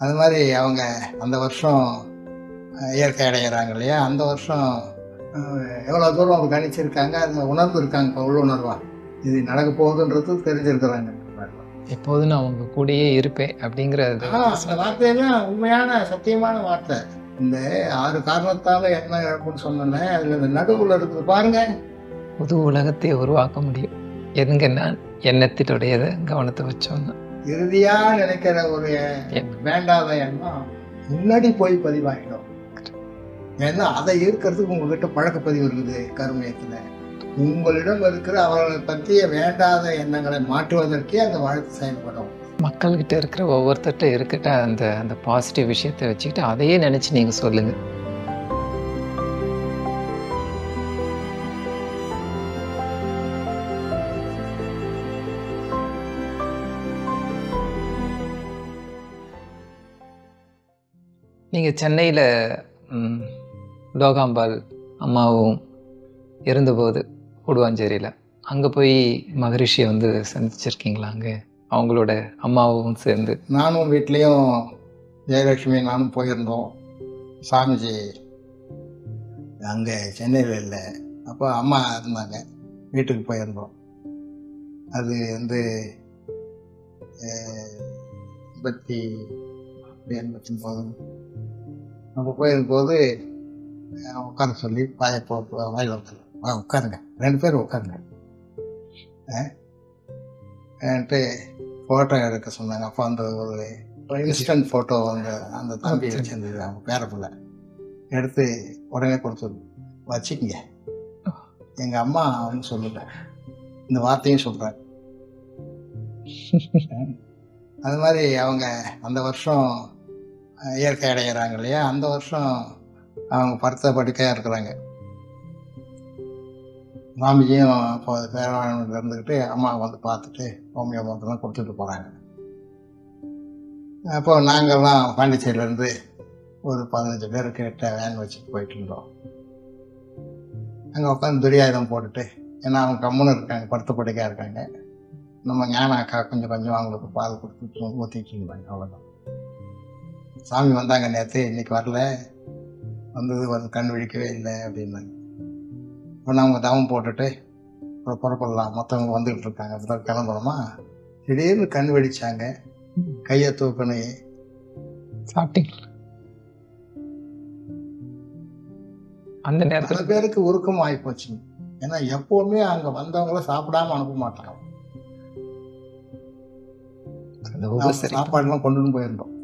அது மாதிரி அவங்க அந்த வருஷம் இயற்கை அடைகிறாங்க இல்லையா, அந்த வருஷம் எவ்வளோ தூரம் அவங்க கணிச்சிருக்காங்க, அந்த உணர்வு இருக்காங்க, இப்போ உள்ளுணர்வா இது நடக்க போகுதுன்றது தெரிஞ்சிருக்கிறாங்க. எப்போதும் நான் உங்க கூடயே இருப்பேன் அப்படிங்கிறது. அந்த வார்த்தையெல்லாம் உண்மையான சத்தியமான வார்த்தை. இந்த 6 காரணத்தால என்ன இழப்புன்னு சொன்னேன், அதுல இந்த நடுவுல இருக்குது பாருங்க. புது உலகத்தை உருவாக்க முடியும் எதுங்க நான் எண்ணத்தினுடையத கவனத்தை வச்சோம்னா. இறுதியா நினைக்கிற ஒரு வேண்டாத எண்ணம் முன்னாடி போய் பதிவாயிடும். ஏன்னா அதை ஈர்க்கிறதுக்கு உங்ககிட்ட பழக்க பதிவு இருக்குது கருமையத்துல. உங்களிடம் இருக்கிற அவர்களை பற்றிய வேண்டாத எண்ணங்களை மாற்றுவதற்கே அந்த வாழ்க்கை செயல்படும். மக்கள்கிட்ட இருக்கிற ஒவ்வொருத்தர்கிட்ட இருக்கிட்ட அந்த அந்த பாசிட்டிவ் விஷயத்தை வச்சுக்கிட்டு அதையே நினைச்சு நீங்க சொல்லுங்க. நீங்க சென்னையில லோகாம்பாள் அம்மாவும் இருந்தபோது கூடுவாஞ்சேரியில் அங்கே போய் மகரிஷியை வந்து சந்திச்சிருக்கீங்களா? அங்கே அவங்களோட அம்மாவும் சேர்ந்து நானும் வீட்லேயும் ஜெயலட்சுமி நானும் போயிருந்தோம். சாமிஜி அங்கே சென்னையில் இல்லை, அப்போ அம்மா இருந்தாங்க, வீட்டுக்கு போயிருந்தோம். அது வந்து 89 நம்ம போயிருக்கும்போது உட்கார சொல்லி பாய போட்டு வாயில் உட்காருங்க, 2 பேரும் உட்காருங்க என்ட்டு ஃபோட்டோ எடுக்க சொன்னாங்க. அப்போ அந்த ஒரு இன்ஸ்டன்ட் ஃபோட்டோ அந்த தம்பி வச்சிருந்தது, அவங்க பேரப்பிள்ளை எடுத்து உடனே கொடுத்து வச்சுக்கிங்க, எங்கள் அம்மா அப்படின்னு சொல்லுங்க, இந்த வார்த்தையும் சொல்கிறேன். அது மாதிரி அவங்க அந்த வருஷம் இயற்கை அடைகிறாங்க இல்லையா, அந்த வருஷம் அவங்க படுத்த படுக்கையாக இருக்கிறாங்க. மாமிஜியும் அப்போ பேரவாணியில் இருந்துக்கிட்டு அம்மா வந்து பார்த்துட்டு ஹோமியோ மருந்தெல்லாம் கொடுத்துட்டு போகிறாங்க. அப்போ நாங்கள்லாம் பாண்டிச்சேரியிலேருந்து ஒரு 15 பேர் கிட்ட வேன் வச்சுட்டு போயிட்டு இருந்தோம். அங்கே உட்காந்து துரியாயுதம் போட்டுட்டு, ஏன்னா அவங்க கம்முன்னு இருக்காங்க, படுத்த படுக்கையாக இருக்காங்க. நம்ம ஞான அக்கா கொஞ்சம் கொஞ்சம் அவங்களுக்கு பால் கொடுத்துட்டு ஊற்றிட்டு இருந்தாங்க. அவ்வளோதான். சாமி வந்தாங்க நேற்று, இன்னைக்கு வரல, வந்தது வந்து கண் விழிக்கவே இல்லை அப்படின்னாங்க. இப்போ நாங்கள் தவம் போட்டுட்டு புறப்படலாம், மற்றவங்க வந்துக்கிட்டு இருக்காங்க, அப்புறம் கிளம்புறோமா, திடீர்னு கண் வெடிச்சாங்க, கையை தூக்கணும். சாப்பிட்டீங்க? அந்த நேரத்தில் சில பேருக்கு உருக்கம் ஆகி போச்சு. ஏன்னா எப்பவுமே அங்கே வந்தவங்கள சாப்பிடாம அனுப்ப மாட்டாங்க. சாப்பாடுலாம் கொண்டுன்னு போயிருந்தோம்.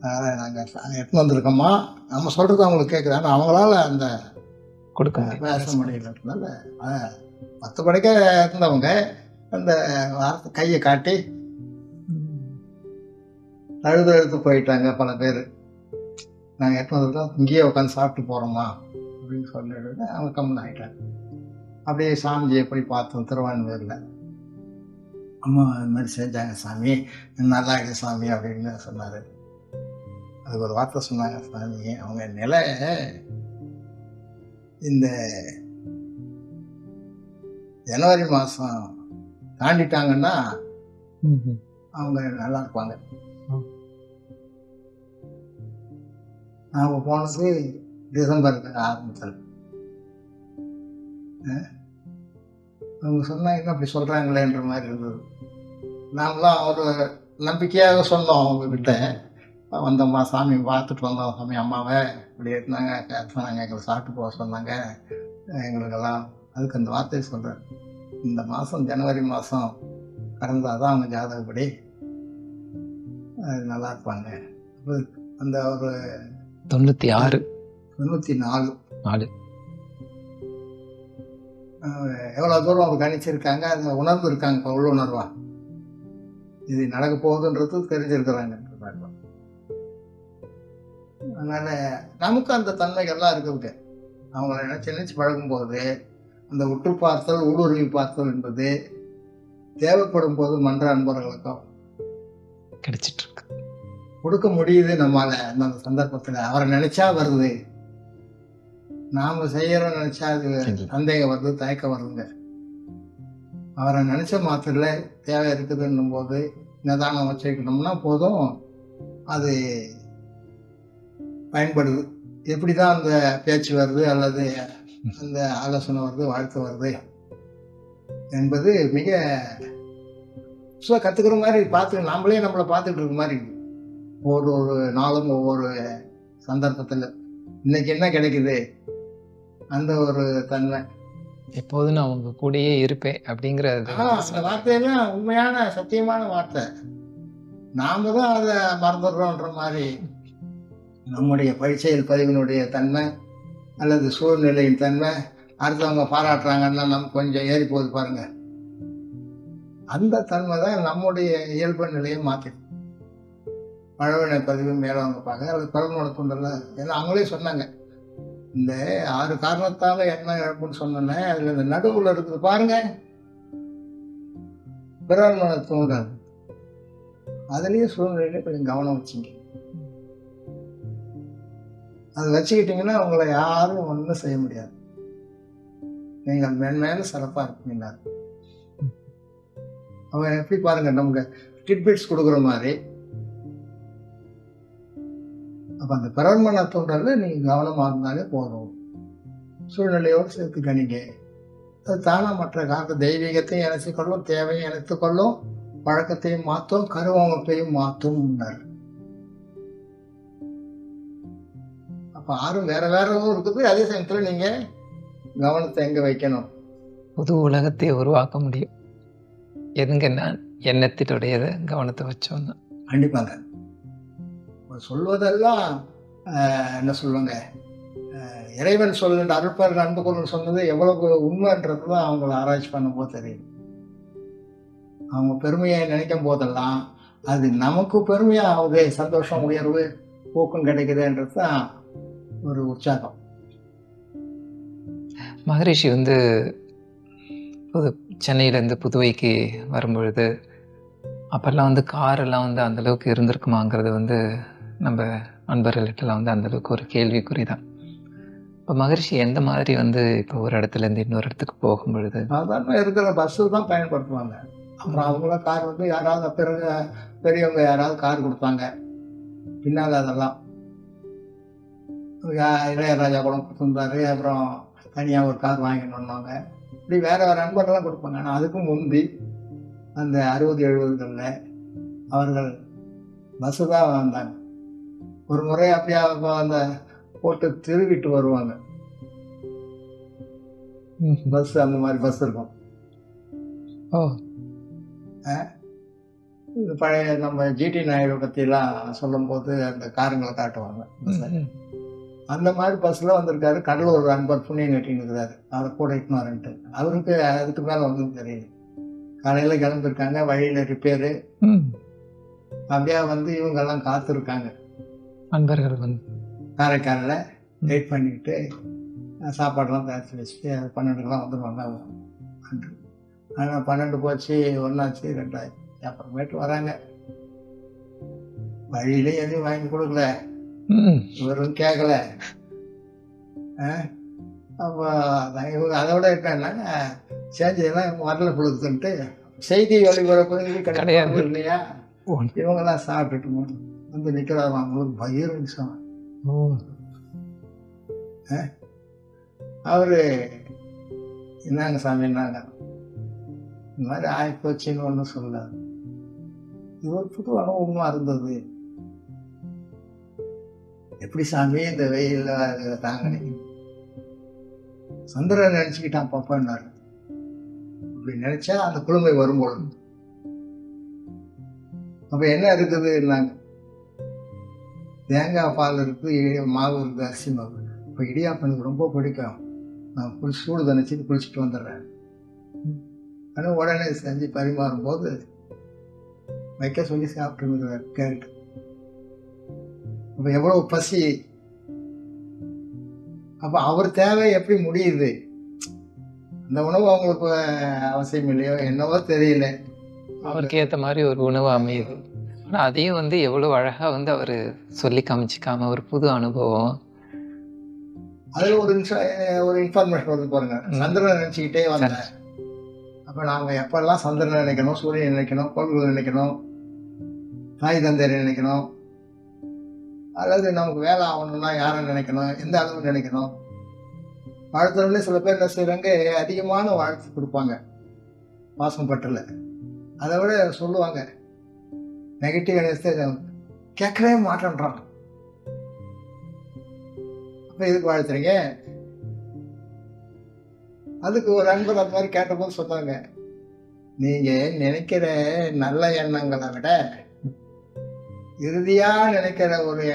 அதனால் நாங்கள் எடுத்துன்னு வந்திருக்கோமா, நம்ம சொல்கிறது அவங்களுக்கு கேட்குது, ஆனால் அவங்களால அந்த கொடுக்க பேச முடியலன்றதுனால 10 படைக்க இருந்தவங்க அந்த வார்த்தை கையை காட்டி அழுது போயிட்டாங்க பல பேர். நாங்கள் எடுத்து வந்திருக்கோம், இங்கேயே உட்காந்து சாப்பிட்டு போகிறோமா அப்படின்னு சொல்லிட்டு அவங்க கம்மன் ஆகிட்டாங்க. அப்படியே சாமிஜியை போய் பார்த்தோம் திருவான்மையூரில். அம்மா இந்த மாதிரி செஞ்சாங்க சாமி, நல்லா இருக்கு சாமி அப்படின்னு சொன்னார். அதுக்கு ஒரு வார்த்தை சொன்னாங்க, சாமி அவங்க நிலை இந்த ஜனவரி மாதம் தாண்டிட்டாங்கன்னா அவங்க நல்லா இருப்பாங்க. அவங்க போனது டிசம்பர் ஆரம்பத்தில். அவங்க சொன்னாங்க அப்படி சொல்கிறாங்களேன்ற மாதிரி இருந்தது. நாங்களாம் ஒரு நம்பிக்கையாக சொன்னோம் அவங்கக்கிட்ட, வந்தோம்மா சாமி பார்த்துட்டு வந்தோம் சாமி, அம்மாவை இப்படி இருந்தாங்க சொன்னாங்க, எங்களை சாப்பிட்டு போக சொன்னாங்க எங்களுக்கெல்லாம். அதுக்கு அந்த வார்த்தையை சொல்கிறேன், இந்த மாதம் ஜனவரி மாதம் கடந்தால் தான் அவங்க ஜாதகப்படி அது நல்லா இருப்பாங்க. அந்த ஒரு 94 எவ்வளோ தூரம் அவங்க கணிச்சிருக்காங்க, அந்த உணர்வு இருக்காங்க, இப்போ உள்ளுணர்வா இது நடக்க போகுதுன்றது தெரிஞ்சிருக்கிறாங்க. அதனால நமக்கு அந்த தன்மைகள்லாம் இருக்குது. அவங்கள நினைச்சு பழகும்போது அந்த உற்று பார்த்தல், ஊடுருவி பார்த்தல் என்பது தேவைப்படும் போது மன்ற அன்பர்களுக்கும் கிடைச்சிட்டு இருக்கு, கொடுக்க முடியுது நம்மால. அந்த சந்தர்ப்பத்தில் அவரை நினைச்சா வருது, நாம செய்யறோம் நினைச்சா அது சந்தேகம் வருது, தயக்கம் வருதுங்க. அவரை நினைச்ச மாத்திரல தேவை இருக்குதுன்னும் போது நிதானம் வச்சுக்கணும்னா போதும், அது பயன்படுது. எப்படி தான் அந்த பேச்சு வருது அல்லது அந்த ஆலோசனை வருது, வாழ்த்து வருது என்பது மிக கற்றுக்கிற மாதிரி பார்த்து நாமளே நம்மளை பார்த்துட்டு இருக்க மாதிரி இருக்கு. ஒரு ஒரு நாளும் ஒவ்வொரு சந்தர்ப்பத்தில் இன்னைக்கு என்ன கிடைக்குது அந்த ஒரு தன்மை. எப்போதும் நான் உங்க கூடயே இருப்பேன் அப்படிங்கிறது அந்த வார்த்தையெல்லாம் உண்மையான சத்தியமான வார்த்தை. நாம தான் அதை மறந்துடுறோன்ற மாதிரி நம்முடைய பயிற்சியல் பதிவினுடைய தன்மை அல்லது சூழ்நிலையின் தன்மை, அடுத்தவங்க பாராட்டுறாங்கன்னா நமக்கு கொஞ்சம் ஏறி போகுது பாருங்க, அந்த தன்மை தான் நம்முடைய இயல்பு நிலையை மாற்றிடும். பழவினை பதிவு மேலவங்க பார்க்க அது பிறனோட தூண்டல. ஏன்னா அவங்களே சொன்னாங்க, இந்த 6 காரணத்தால என்ன இழப்புன்னு சொன்னேன், அதுல இந்த நடுவுல இருக்குது பாருங்க பிறன்மன தூண்டல், அதுலயும் சூழ்நிலையில கொஞ்சம் கவனம் வச்சுங்க. அது வச்சுக்கிட்டீங்கன்னா உங்களை யாரும் ஒன்றும் செய்ய முடியாது. நீங்கள் மென்மேலும் சிறப்பா இருப்பீங்க. அவன் எப்படி பாருங்க, நமக்கு டிட்பிட்ஸ் கொடுக்குற மாதிரி. அப்ப அந்த பிறன்மன தூண்டல்ல நீங்க கவனமா இருந்தாலே போதும். சூழ்நிலையோடு சேர்த்து கணிங்க. அது தானா மற்ற காலத்து தெய்வீகத்தையும் இணைச்சிக்கொள்ளும், தேவையும் இணைத்துக்கொள்ளும், பழக்கத்தையும் மாற்றும், கருவமைப்பையும் மாற்றும். அப்ப 6 வேற வேறவும் இருக்குது. அதே சமயத்துல நீங்க கவனத்தை எங்க வைக்கணும்? புது உலகத்தை உருவாக்க முடியும். எதுங்க நான் எண்ணத்தினுடையதை கவனத்தை வச்சோம்னா. கண்டிப்பாங்க. சொல்வதெல்லாம் என்ன சொல்லுவாங்க, இறைவன் சொல்லுன்ற அருட்பர் அன்புக்குள் சொன்னது எவ்வளவு உண்மைன்றது தான் அவங்களை ஆராய்ச்சி பண்ணும்போது தெரியும். அவங்க பெருமையை நினைக்கும் போதெல்லாம் அது நமக்கு பெருமையா ஆகுது, சந்தோஷம், உயர்வு, ஊக்கம் கிடைக்குதுன்றது தான் ஒரு உற்சாகம். மகரிஷி சென்னையிலேருந்து புதுவைக்கு வரும்பொழுது அப்போல்லாம் காரெல்லாம் அந்த அளவுக்கு இருந்திருக்குமாங்கிறது நம்ம நண்பர்கள்ட்டெல்லாம் அந்த அளவுக்கு ஒரு கேள்விக்குறி தான். இப்போ மகரிஷி எந்த மாதிரி இப்போ ஒரு இடத்துலேருந்து இன்னொரு இடத்துக்கு போகும் பொழுது சாதாரண இருக்கிற பஸ்ஸு தான் பயன்படுத்துவாங்க. அப்புறம் அவங்கள கார் யாராவது பிறகு பெரியவங்க யாராவது கார் கொடுத்தாங்க. பின்னால் அதெல்லாம் இளையராஜா கூட கொடுத்துருந்தாரு. அப்புறம் தனியாக ஒரு கார் வாங்கினோன்னாங்க. இப்படி வேற வேறு நண்பர்கள்லாம் கொடுப்பாங்க. ஆனால் அதுக்கும் முந்தி அந்த 60-70களில் அவர்கள் பஸ்ஸு தான் வந்தாங்க. ஒரு முறை அப்படியே அந்த போட்டு திருவிட்டு வருவாங்க. பஸ் அந்த மாதிரி பஸ் இருக்கும். இந்த பழைய நம்ம ஜிடி நாயுடு பற்றிலாம் சொல்லும் போது அந்த காருங்களை காட்டுவாங்க. அந்த மாதிரி பஸ்ல வந்திருக்காரு. கடலூர் ஒரு அன்பர் புண்ணியம் கட்டின்னு இருக்கிறாரு. அவரை கூட இட்டுன்னு வரேன்ட்டு. அவருக்கு அதுக்கு மேலே ஒன்றும் தெரியல. காலையில் கிளம்பிருக்காங்க, வழியில் ரிப்பேரு. அப்படியே இவங்கெல்லாம் காத்திருக்காங்க. நண்பர்கள் காரைக்காலில் வெயிட் பண்ணிக்கிட்டு சாப்பாடெல்லாம் தயாரித்து வச்சுட்டு 12க்கெல்லாம் வந்துடுவாங்க. ஆனால் 12 போச்சு, 1ஆச்சு, 2ஆச்சு. அப்புறமேட்டு வராங்க. வழியிலே எதையும் வாங்கி கொடுக்கல, இவரும் கேட்கல. அப்போ இவங்க அதோட இருக்காங்க, சேஞ்செல்லாம் வரல பொழுதுன்ட்டு செய்தி ஒளிபரப்பு கிடையாது இல்லையா. இவங்கெல்லாம் சாப்பிட்டுட்டு நிற்கிறாங்க. அவங்களுக்கு பயிர் விஷயம். அவரு என்னங்க சாமி, என்னங்க இந்த மாதிரி ஆயிப்போச்சின்னு ஒன்றும் சொல்லாது. இது ஒரு புது அனுபவமா இருந்தது. எப்படி சாமி இந்த வெயில்ல தாங்க சந்திரன் நினைச்சுக்கிட்டான் பாப்பான்னாரு. அப்படி நினைச்சா அந்த குளுமை வரும்போது அப்ப என்ன இருக்குதுன்னாங்க, தேங்காய் பால் இருக்கு, மாவு இருக்கு, அரிசி மாவு. இப்போ இடியாப்பம் எனக்கு ரொம்ப பிடிக்கும், நான் சூடு தணிச்சு குளிச்சுட்டு வந்துடுறேன். ஆனால் உடனே செஞ்சு பரிமாறும் போது வைக்க சொல்லி சாப்பிட்டு கேட்டு அப்போ எவ்வளவு பசி. அப்போ அவர் தேவை எப்படி முடியுது? அந்த உணவு அவங்களுக்கு அவசியம் இல்லையோ என்னவோ தெரியல, அவருக்கு ஏற்ற மாதிரி ஒரு உணவு அமையுது. ஆனால் அதையும் எவ்வளோ அழகாக அவர் சொல்லி காமிச்சிக்காம ஒரு புது அனுபவம். அதில் ஒரு இன்ஃபர்மேஷன் வந்து பாருங்க. சந்திரனை நினச்சிக்கிட்டே வந்தேன். அப்போ நாங்கள் எப்பெல்லாம் சந்திரனை நினைக்கணும், சூரியன் நினைக்கணும், கோள்களை நினைக்கணும், தாய் தந்தையரை நினைக்கணும், அல்லது நமக்கு வேலை ஆகணும்னா யாரை நினைக்கணும், எந்த அளவு நினைக்கணும். வாழ்த்துறவங்களே சில பேர் என்ன செய்கிறாங்க, அதிகமான வாழ்த்து கொடுப்பாங்க பாசம் பற்றில். அதை விட சொல்லுவாங்க நெகட்டிவ் எனர்ஜி கேட்கவே மாட்டேன்றான். அப்போ எதுக்கு வாழ்த்துறீங்க? அதுக்கு ஒரு அன்பர் அந்த மாதிரி கேட்டபோது சொன்னாங்க, நீங்கள் நினைக்கிற நல்ல எண்ணங்களை விட இறுதியாக நினைக்கிற ஒரு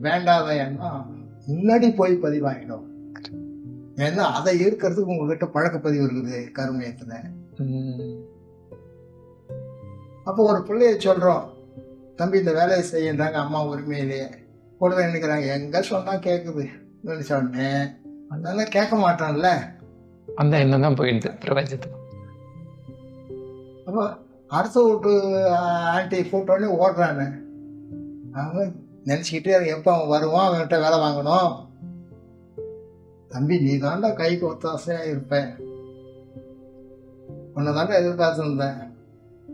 வேண்டாத எண்ணம் முன்னாடி போய் பதிவாகிடும். ஏன்னா அதை ஈர்க்கிறதுக்கு உங்ககிட்ட பழக்கப்பதிவு இருக்குது கருமையத்துல. அப்போ ஒரு பிள்ளைய சொல்றோம், தம்பி இந்த வேலையை செய்யறாங்க அம்மா உரிமையிலேயே கூடவே நினைக்கிறாங்க, எங்க சொன்னா கேட்குது நினைச்ச உடனே அதனால கேட்க மாட்டான்ல, அந்த எண்ணம் தான் போயிடுது பிரபஞ்சத்துக்கு. அப்போ அடுத்த வீட்டு ஆண்டி கூப்பிட்டோடனே ஓடுறானு அவங்க நினச்சிக்கிட்டே எப்போ அவன் வருவான், அவன்கிட்ட வேலை வாங்கணும். தம்பி நீ தாண்டா கைக்கு ஒத்தாசையாக இருப்பேன், உன்னை தாண்டா எதிர்பார்த்துருந்தேன்,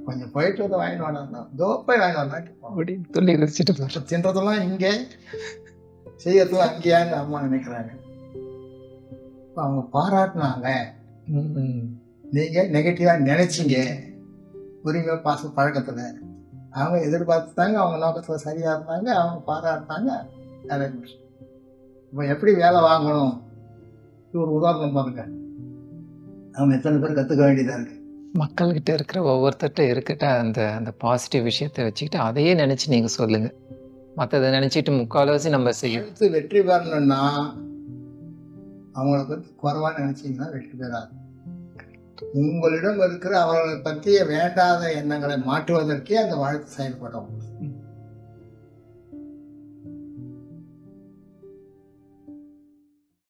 கொஞ்சம் போயிட்டு வந்து வாங்கிட்டு வாடா, தோப்பை வாங்கிட்டு வந்தான் சொல்லி வச்சுட்டு தின்றதெல்லாம் இங்கே செய்யறதுலாம் அங்கேயான்னு அம்மா நினைக்கிறாங்க. அவங்க பாராட்டினாங்க, நீங்கள் நெகட்டிவாக நினைச்சிங்க உரிமை பாச பழக்கத்தில். அவங்க எதிர்பார்த்துட்டாங்க, அவங்க நோக்கத்தில் சரியாக இருந்தாங்க, அவங்க பாராட்டினாங்க. இப்போ எப்படி வேலை வாங்கணும் ஒரு உதாரணம் பாருங்க. அவங்க எத்தனை பேர் கற்றுக்க வேண்டியதாக இருக்கு. மக்கள்கிட்ட இருக்கிற ஒவ்வொருத்தர்கிட்ட இருக்கிட்ட அந்த அந்த பாசிட்டிவ் விஷயத்தை வச்சுக்கிட்டு அதையே நினச்சி நீங்கள் சொல்லுங்கள். மற்றதை நினச்சிட்டு முக்கால்வாசி நம்ம செய்யறது. வெற்றி பெறணும்னா அவங்கள பற்றி குறைவாக நினச்சிங்கன்னா வெற்றி பெறாது. உங்களிடம் இருக்கிற அவர்களை பற்றிய வேண்டாத எண்ணங்களை மாற்றுவதற்கே அந்த வாழ்க்கை செயல்படும்.